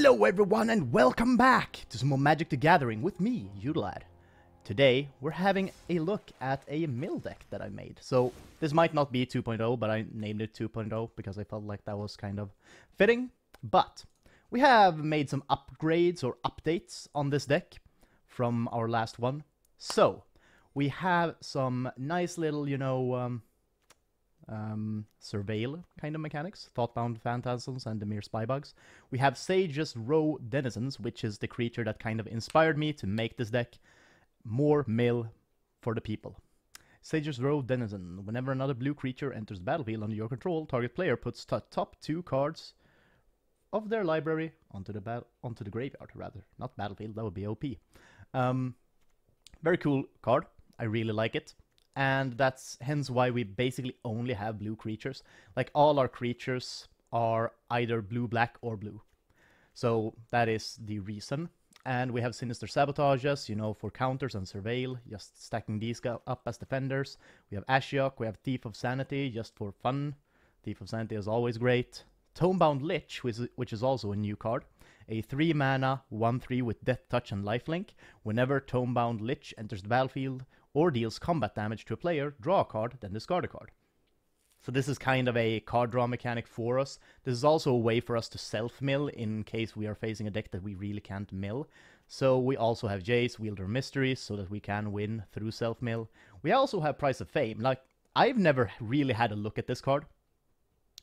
Hello everyone and welcome back to some more Magic the Gathering with me, Udelad. Today we're having a look at a mill deck that I made. So this might not be 2.0, but I named it 2.0 because I felt like that was kind of fitting. But we have made some upgrades or updates on this deck from our last one. So we have some nice little, surveil kind of mechanics, Thoughtbound Phantasms and Dimir Spybugs. We have Sage's Row Denizens, which is the creature that kind of inspired me to make this deck more mill for the people. Sage's Row Denizen. Whenever another blue creature enters the battlefield under your control, target player puts top 2 cards of their library onto the graveyard, rather. Not battlefield, that would be OP. Very cool card. I really like it. And that's hence why we basically only have blue creatures. Like, all our creatures are either blue-black or blue. So that is the reason. And we have Sinister Sabotages, for counters and surveil, just stacking these up as defenders. We have Ashiok, we have Thief of Sanity, just for fun. Thief of Sanity is always great. Tomebound Lich, which is also a new card. A 3-mana, 1/3 with Death Touch and Lifelink. Whenever Tomebound Lich enters the battlefield or deals combat damage to a player, draw a card, then discard a card. So this is kind of a card draw mechanic for us. This is also a way for us to self-mill in case we are facing a deck that we really can't mill. So we also have Jace, Wielder of Mysteries, so that we can win through self-mill. We also have Price of Fame. Like, I've never really had a look at this card,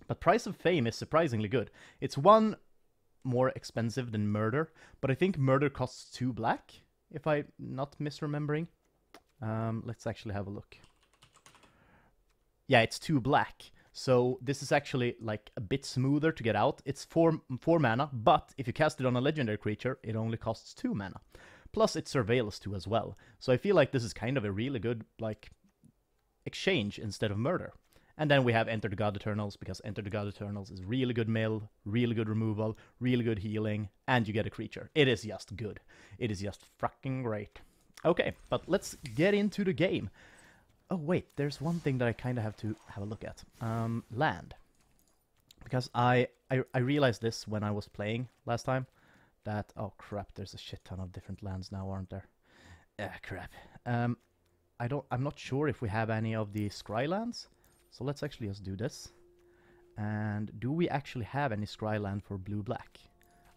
but Price of Fame is surprisingly good. It's one more expensive than Murder, but I think Murder costs 2 black, if I'm not misremembering. Let's actually have a look. Yeah, it's 2 black. So this is actually like a bit smoother to get out. It's 4 mana, but if you cast it on a legendary creature, it only costs 2 mana. Plus it surveils 2 as well. So I feel like this is kind of a really good exchange instead of Murder. And then we have Enter the God Eternals, because Enter the God Eternals is really good mill, really good removal, really good healing, and you get a creature. It is just good. It is just fucking great. Okay, but let's get into the game. Oh wait, there's one thing that I kind of have to have a look at. Land. Because I realized this when I was playing last time, that, oh crap, there's a shit ton of different lands now, aren't there? Crap. I'm not sure if we have any of the Scry lands, so let's actually just do this. And do we actually have any Scry land for blue-black?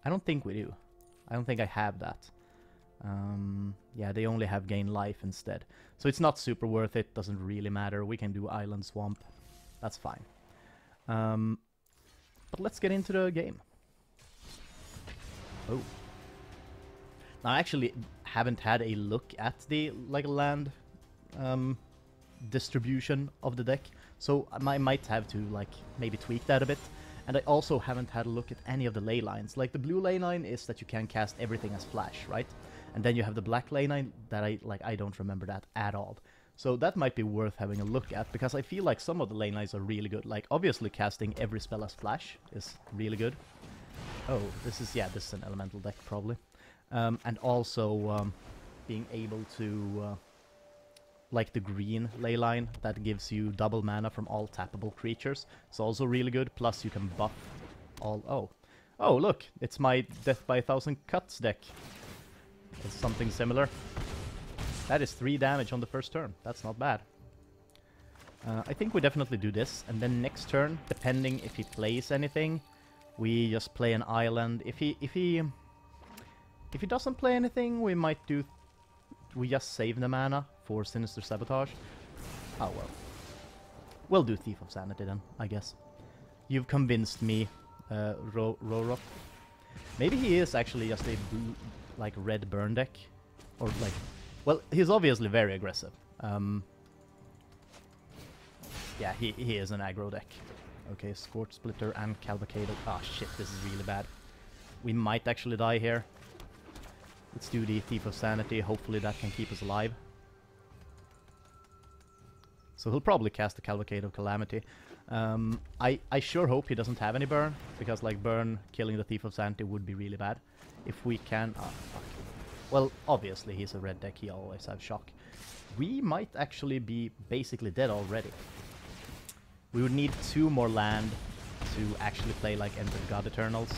I don't think we do. I don't think I have that. Yeah, they only have gain life instead. So it's not super worth it, doesn't really matter. We can do Island Swamp. That's fine. But let's get into the game. Oh. Now, I actually haven't had a look at the land distribution of the deck. So I might have to maybe tweak that a bit. And I also haven't had a look at any of the ley lines. Like, the blue ley line is that you can cast everything as flash, right? And then you have the black ley line that I don't remember that at all. So that might be worth having a look at, because I feel like some of the ley lines are really good. Like, obviously casting every spell as flash is really good. Oh, this is an elemental deck probably. And also being able to the green ley line that gives you double mana from all tappable creatures. It's also really good. Plus you can buff all... Oh, look! It's my Death by 1,000 Cuts deck. It's something similar. That is 3 damage on the first turn. That's not bad. I think we definitely do this. And then next turn, depending if he plays anything, we just play an island. If he doesn't play anything, we might do... We just save the mana for Sinister Sabotage. Oh well. We'll do Thief of Sanity then, I guess. You've convinced me, Rorok. Maybe he is actually just a blue, red burn deck. Or well, he's obviously very aggressive. Yeah, he is an aggro deck. Okay, Scorch Splitter and Cavalcade. Ah, shit, this is really bad. We might actually die here. Let's do the Thief of Sanity. Hopefully that can keep us alive. So he'll probably cast the Cavalcade of Calamity. I sure hope he doesn't have any burn, because burn killing the Thief of Sanity would be really bad. If we can... Oh, fuck. Well, obviously he's a red deck, he always has shock. We might actually be basically dead already. We would need 2 more land to actually play Enter the God Eternals.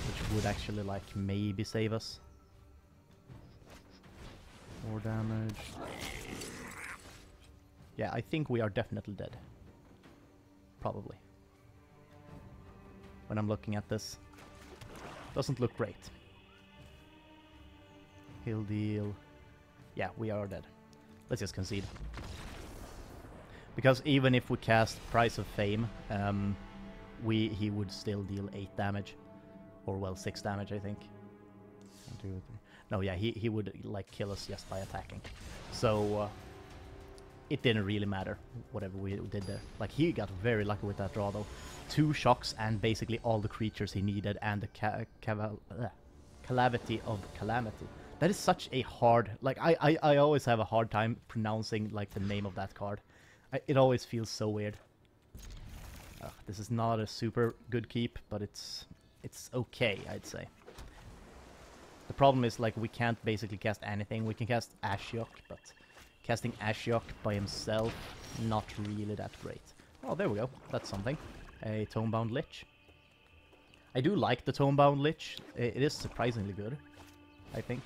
which would actually, like, maybe save us. 4 damage. Yeah, I think we are definitely dead. Probably. When I'm looking at this. Doesn't look great. He'll deal... Yeah, we are dead. Let's just concede. Because even if we cast Price of Fame, he would still deal 8 damage. Or, well, 6 damage, I think. 1, 2, 3. No, yeah, he would, like, kill us just by attacking. So, it didn't really matter, whatever we did there. Like, he got very lucky with that draw, though. 2 shocks and basically all the creatures he needed, and the Calamity of Calamity. That is such a hard... Like, I always have a hard time pronouncing, like, the name of that card. It always feels so weird. This is not a super good keep, but it's okay, I'd say. The problem is, like, we can't basically cast anything. We can cast Ashiok, but casting Ashiok by himself, not really that great. Oh, there we go. That's something. A Tomebound Lich. I do like the Tomebound Lich. It is surprisingly good, I think.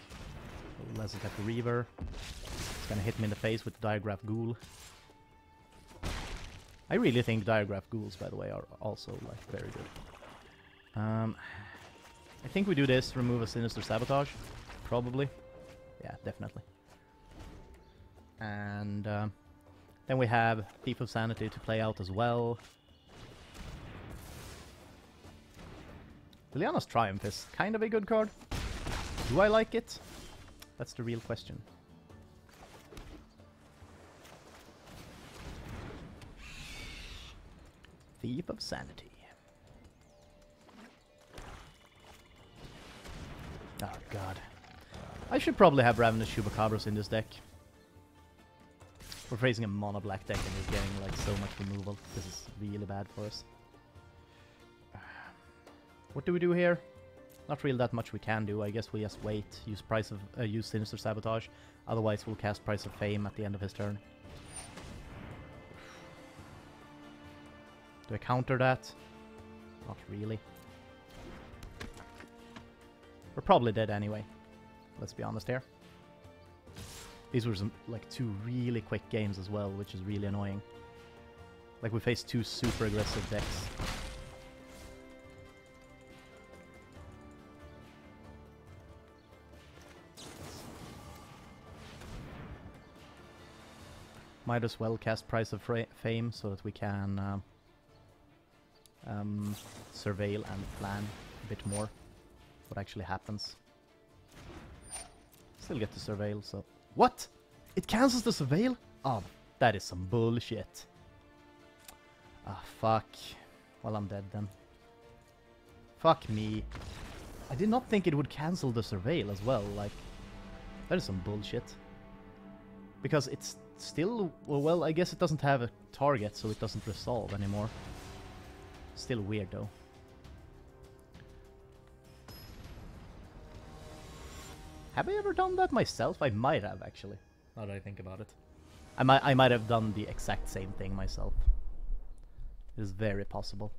Let's attack the Reaver. It's gonna hit me in the face with the Diregraf Ghoul. I really think Diregraf Ghouls, by the way, are also, like, very good. I think we do this, remove a Sinister Sabotage. Probably. Yeah, definitely. And then we have Thief of Sanity to play out as well. Liliana's Triumph is kind of a good card. Do I like it? That's the real question. Thief of Sanity. Oh god. I should probably have Ravenous Chupacabras in this deck. We're facing a mono black deck and we're getting, like, so much removal. This is really bad for us. What do we do here? Not really that much we can do. I guess we just wait. Use Sinister Sabotage. Otherwise we'll cast Price of Fame at the end of his turn. Do I counter that? Not really. We're probably dead anyway. Let's be honest here. These were some, like, 2 really quick games as well, which is really annoying. Like, we faced 2 super aggressive decks. Might as well cast Price of Fame so that we can surveil and plan a bit more what actually happens. Still get to surveil, so... What? It cancels the surveil? Oh, that is some bullshit. Ah, fuck. Well, I'm dead then. Fuck me. I did not think it would cancel the surveil as well, like... That is some bullshit. Because it's still... Well, I guess it doesn't have a target, so it doesn't resolve anymore. Still weird, though. Have I ever done that myself? I might have, actually. Now that I think about it. I might have done the exact same thing myself. It is very possible.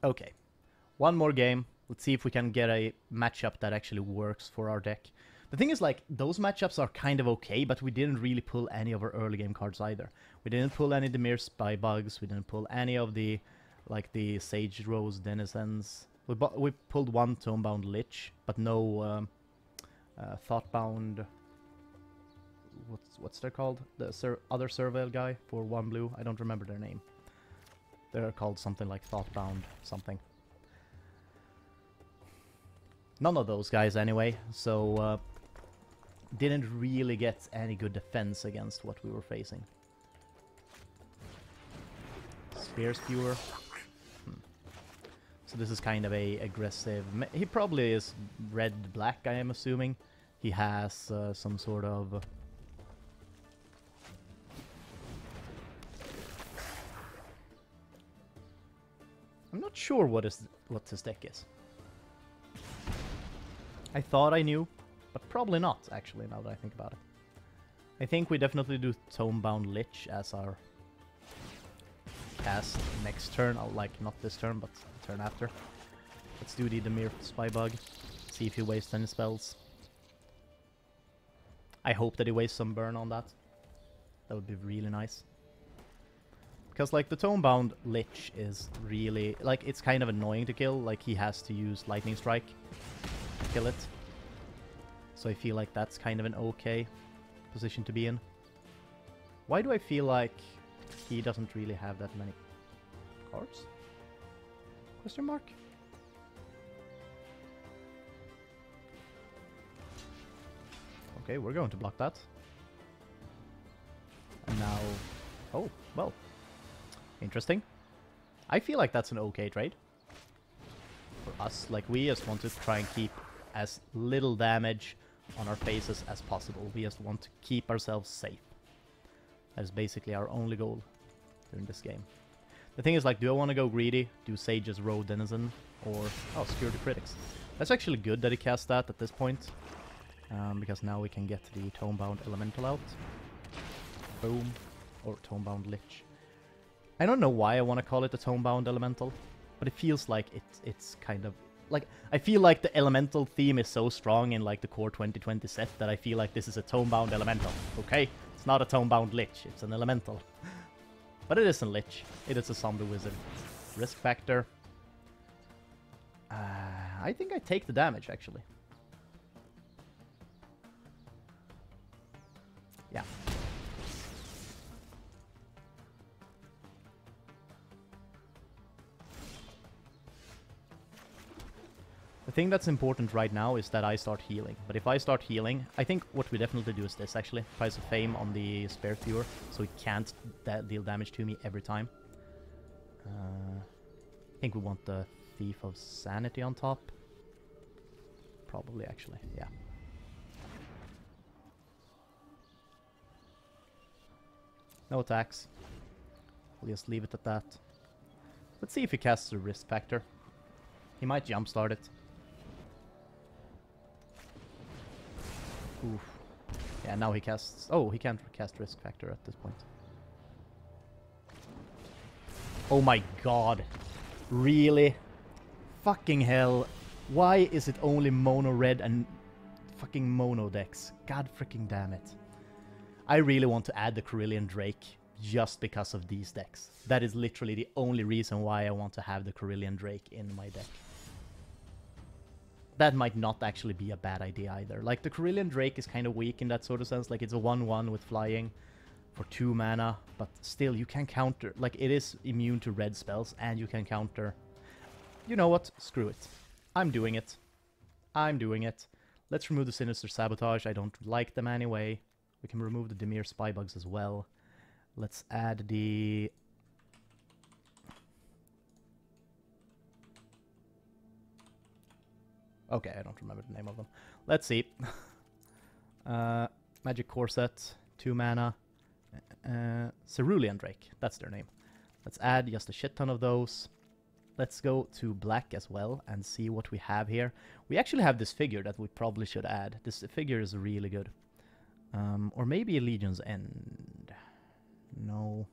Okay. One more game. Let's see if we can get a matchup that actually works for our deck. The thing is, like, those matchups are kind of okay, but we didn't really pull any of our early game cards either. We didn't pull any Dimir Spybugs. We didn't pull any of the, like, the Sage Rose Denizens. We pulled 1 Tomebound Lich, but no Thoughtbound... What's they called? The other Surveil guy for 1 blue. I don't remember their name. They're called something like Thoughtbound something. None of those guys anyway, so didn't really get any good defense against what we were facing. Spear Skewer. So this is kind of a aggressive... He probably is red-black, I am assuming. He has some sort of... I'm not sure what his deck is. I thought I knew, but probably not, actually, now that I think about it. I think we definitely do Tomebound Lich as our cast next turn. I'll like not this turn, but the turn after. Let's do the Dimir Spybug. See if he wastes any spells. I hope that he wastes some burn on that. That would be really nice. Because, like, the Tomebound Lich is really... Like, it's kind of annoying to kill. Like, he has to use Lightning Strike to kill it. So I feel like that's kind of an okay position to be in. Why do I feel like he doesn't really have that many cards? Question mark? Okay, we're going to block that. And now... Oh, well. Interesting. I feel like that's an okay trade. For us, like, we just want to try and keep as little damage on our faces as possible. We just want to keep ourselves safe. That is basically our only goal during this game. The thing is, like, do I want to go greedy? Do Sage's Road Denizen? Or... Oh, Skewer the Critics. That's actually good that he cast that at this point. Because now we can get the Tomebound Elemental out. Boom. Or Tomebound Lich. I don't know why I want to call it the Tomebound Elemental, but it feels like it's kind of... Like, I feel like the Elemental theme is so strong in, like, the core 2020 set that I feel like this is a Tomebound Elemental, okay? It's not a Tomebound Lich, it's an Elemental. But it isn't Lich, it is a Zombie Wizard. Risk factor. I think I take the damage, actually. Yeah. The thing that's important right now is that I start healing. But if I start healing, I think what we definitely do is this, actually. Price of Fame on the Spirit Viewer, so it can't deal damage to me every time. I think we want the Thief of Sanity on top. Probably, actually, yeah. No attacks. We'll just leave it at that. Let's see if he casts the Risk Factor. He might jumpstart it. Oof. Yeah, now he casts... Oh, he can't cast Risk Factor at this point. Oh my god. Really? Fucking hell. Why is it only mono red and fucking mono decks? God freaking damn it. I really want to add the Corellian Drake just because of these decks. That is literally the only reason why I want to have the Corellian Drake in my deck. That might not actually be a bad idea either. Like, the Corellian Drake is kind of weak in that sort of sense. Like, it's a 1-1 with flying for 2 mana, but still, you can counter... Like, it is immune to red spells, and you can counter... You know what? Screw it. I'm doing it. I'm doing it. Let's remove the Sinister Sabotage. I don't like them anyway. We can remove the Dimir Spybugs as well. Let's add the... Okay, I don't remember the name of them. Let's see. Magic Corset, 2 mana. Cerulean Drake, that's their name. Let's add just a shit ton of those. Let's go to black as well and see what we have here. We actually have this figure that we probably should add. This figure is really good. Or maybe a Legion's End. No.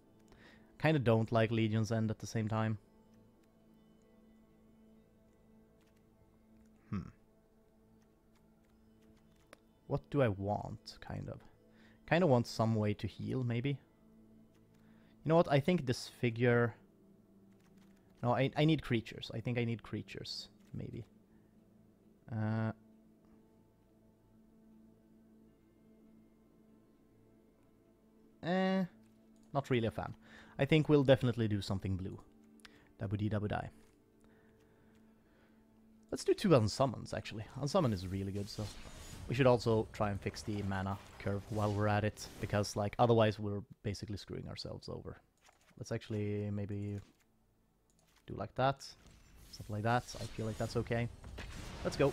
Kind of don't like Legion's End at the same time. What do I want, kind of? Kind of want some way to heal, maybe? You know what, I think this figure... No, I need creatures. I think I need creatures, maybe. Not really a fan. I think we'll definitely do something blue. Dabudi-dabudai. Let's do 2 unsummons, actually. Unsummon is really good, so... We should also try and fix the mana curve while we're at it, because, like, otherwise we're basically screwing ourselves over. Let's actually maybe do like that. Something like that. I feel like that's okay. Let's go.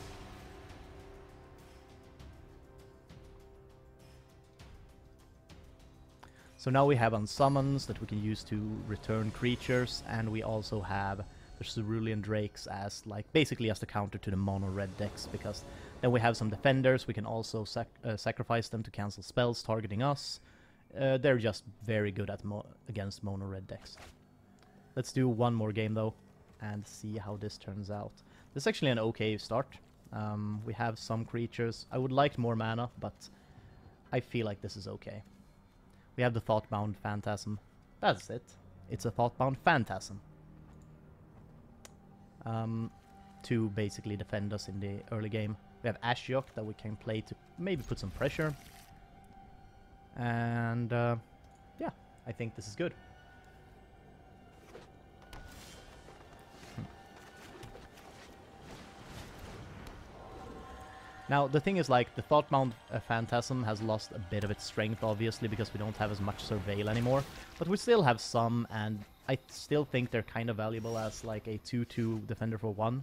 So now we have unsummons that we can use to return creatures, and we also have the Cerulean Drakes as, like, basically as the counter to the mono red decks, because then we have some defenders. We can also sacrifice them to cancel spells targeting us. They're just very good at against mono red decks. Let's do one more game though, and see how this turns out. This is actually an okay start. We have some creatures. I would like more mana, but I feel like this is okay. We have the Thoughtbound Phantasm. That's it. It's a Thoughtbound Phantasm. To basically defend us in the early game. We have Ashiok that we can play to maybe put some pressure. And yeah, I think this is good. Now, the thing is, like, the Thoughtbound Phantasm has lost a bit of its strength, obviously, because we don't have as much Surveil anymore. But we still have some, and I still think they're kind of valuable as, like, a 2-2 defender for 1.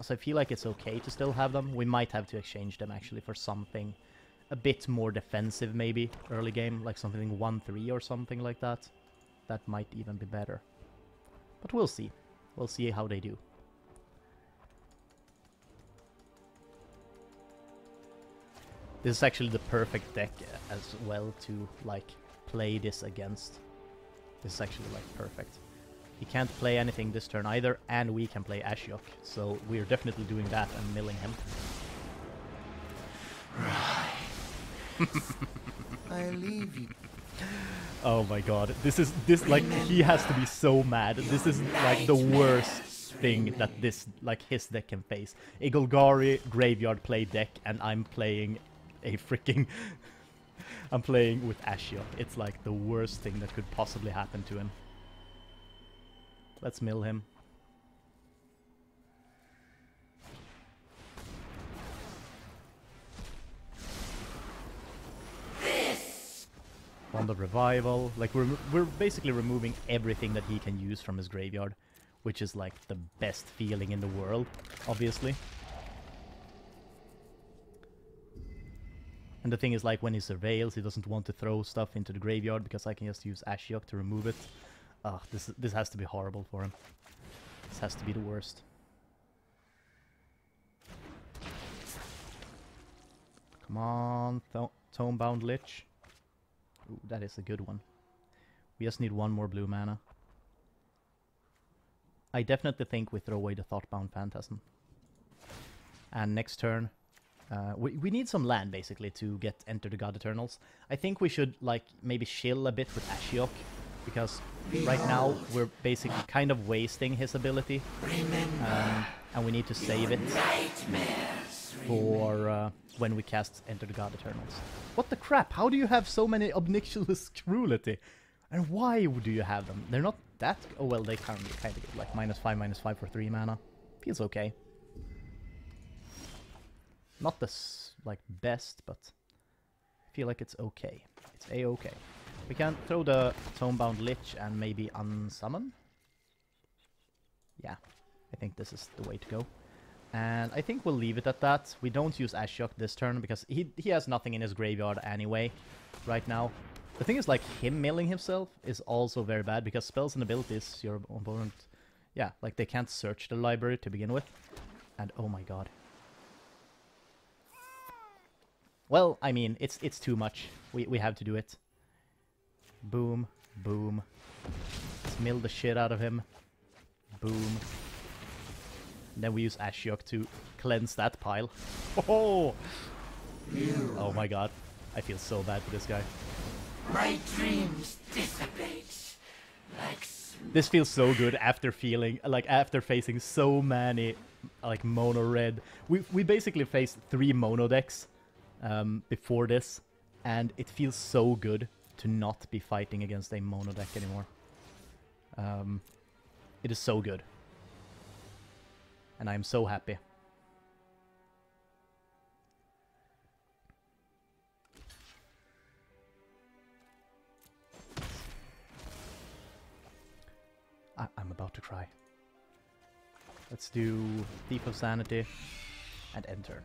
So I feel like it's okay to still have them. We might have to exchange them, actually, for something a bit more defensive, maybe, early game. Like something 1-3 or something like that. That might even be better. But we'll see. We'll see how they do. This is actually the perfect deck as well to, like, play this against. This is actually, like, perfect. He can't play anything this turn either, and we can play Ashiok, so we're definitely doing that and milling him. I leave you. Oh my god, this like, he has to be so mad. This is, like, the worst thing that this, like, his deck can face. A Golgari graveyard play deck, and I'm playing a freaking... I'm playing with Ashiok. It's like the worst thing that could possibly happen to him. Let's mill him. Bond of Revival. Like, we're basically removing everything that he can use from his graveyard, which is like the best feeling in the world, obviously. And the thing is, like, when he surveils, he doesn't want to throw stuff into the graveyard because I can just use Ashiok to remove it. Ah, this has to be horrible for him. This has to be the worst. Come on, Tomebound Lich. Ooh, that is a good one. We just need one more blue mana. I definitely think we throw away the Thoughtbound Phantasm. And next turn, we need some land, basically, to get Enter the God Eternals. I think we should, like, maybe chill a bit with Ashiok, because right now we're basically kind of wasting his ability. And we need to save it for when we cast Enter the God Eternals. What the crap? How do you have so many Obnixious Cruelty? And why do you have them? They're not that... Oh, well, they kind of get, like, -5/-5 for 3 mana. Feels okay. Not the, like, best, but I feel like it's okay. It's a-okay. We can throw the Tomebound Lich and maybe unsummon. Yeah, I think this is the way to go. And I think we'll leave it at that. We don't use Ashiok this turn because he has nothing in his graveyard anyway right now. The thing is, like, him milling himself is also very bad because spells and abilities, your opponent, yeah, like, they can't search the library to begin with. And oh my god. Well, I mean, it's too much. We have to do it. Boom, boom. Let's mill the shit out of him. Boom. And then we use Ashiok to cleanse that pile. Oh! Oh my god. I feel so bad for this guy. My dreams dissipate like this feels so good after feeling, like, after facing so many, like, mono red. We basically faced 3 mono decks before this, and it feels so good to not be fighting against a mono deck anymore. It is so good. And I'm so happy. I'm about to cry. Let's do Thief of Sanity and end turn.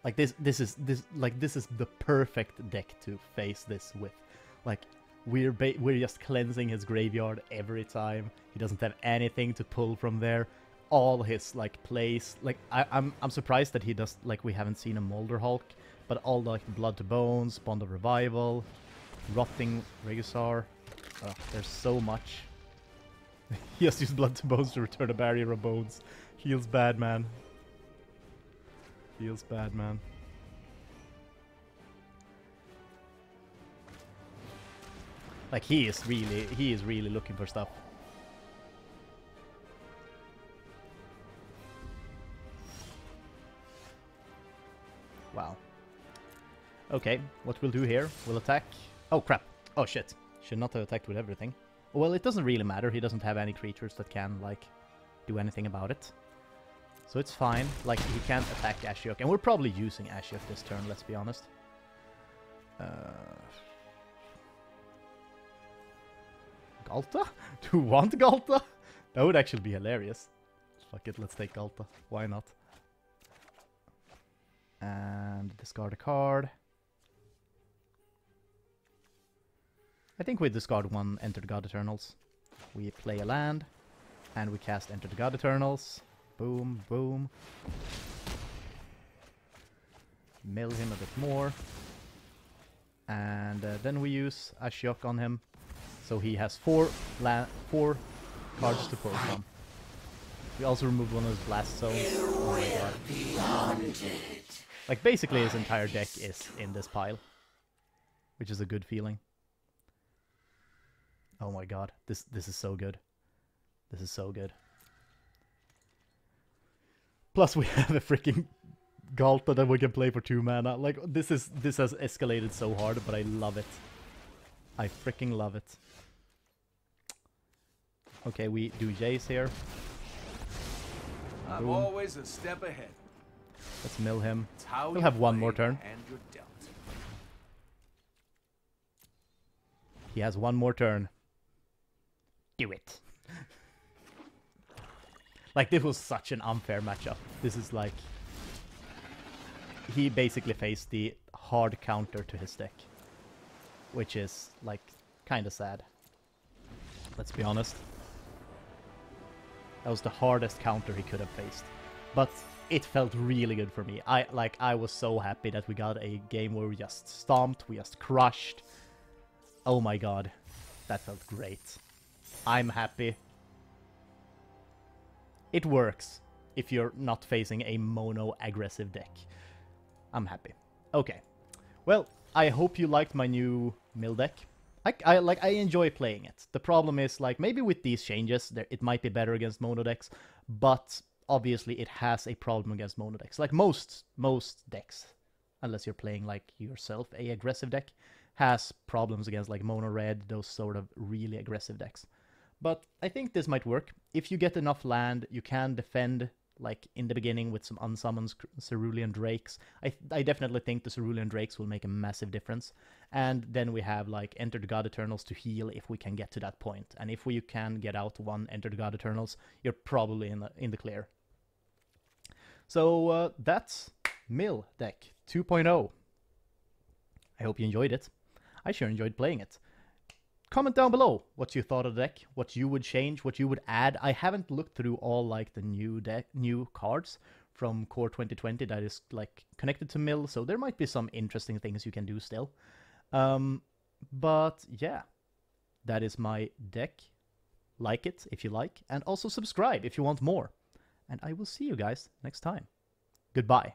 Like, this is the perfect deck to face this with. Like, we're just cleansing his graveyard every time. He doesn't have anything to pull from there. All his, like, plays, like, I'm surprised that he does, like, we haven't seen a Molder Hulk, but all the, like, Blood to Bones, Bond of Revival, Rotting Regusar. There's so much. He has used Blood to Bones to return a barrier of bones. Feels bad, man. Feels bad, man. Like, he is really looking for stuff. Wow. Okay, what we'll do here, we'll attack. Oh, crap. Oh, shit. Should not have attacked with everything. Well, it doesn't really matter. He doesn't have any creatures that can, like, do anything about it. So it's fine. Like, he can't attack Ashiok. And we're probably using Ashiok this turn, let's be honest. Ghalta? Do you want Ghalta? That would actually be hilarious. Fuck it, let's take Ghalta. Why not? And discard a card. I think we discard one Enter the God Eternals. We play a land, and we cast Enter the God Eternals. Boom, boom. Mill him a bit more. And then we use Ashiok on him. So he has four cards to pull from. We also removed one of his blast zones. Oh my god. Like, basically his entire deck is in this pile. Which is a good feeling. Oh my god. This is so good. This is so good. Plus we have a freaking Ghalta that we can play for 2 mana. Like, this has escalated so hard, but I love it. I freaking love it. Okay, we do Jace here. I'm always a step ahead. Let's mill him. It's how We'll you have one play more turn. and you're dealt. He has one more turn. Do it. Like, this was such an unfair matchup. This is like... He basically faced the hard counter to his deck. Which is, like, kind of sad. Let's be honest. That was the hardest counter he could have faced. But it felt really good for me. I was so happy that we got a game where we just stomped, we just crushed. Oh my god. That felt great. I'm happy. It works if you're not facing a mono-aggressive deck. I'm happy. Okay. Well, I hope you liked my new mill deck. I enjoy playing it. The problem is, like, maybe with these changes, it might be better against mono decks, but obviously it has a problem against mono decks. Like, most decks, unless you're playing, like, yourself, a aggressive deck, has problems against, like, mono red, those sort of really aggressive decks. But I think this might work. If you get enough land, you can defend, like, in the beginning with some unsummoned Cerulean Drakes. I definitely think the Cerulean Drakes will make a massive difference. And then we have, like, Enter the God Eternals to heal if we can get to that point. And if we can get out one Enter the God Eternals, you're probably in the clear. So that's Mill Deck 2.0. I hope you enjoyed it. I sure enjoyed playing it. Comment down below what you thought of the deck, what you would change, what you would add. I haven't looked through all, like, the new cards from Core 2020 that is, like, connected to Mill, so there might be some interesting things you can do still. But yeah, that is my deck. Like it if you like, and also subscribe if you want more. And I will see you guys next time. Goodbye.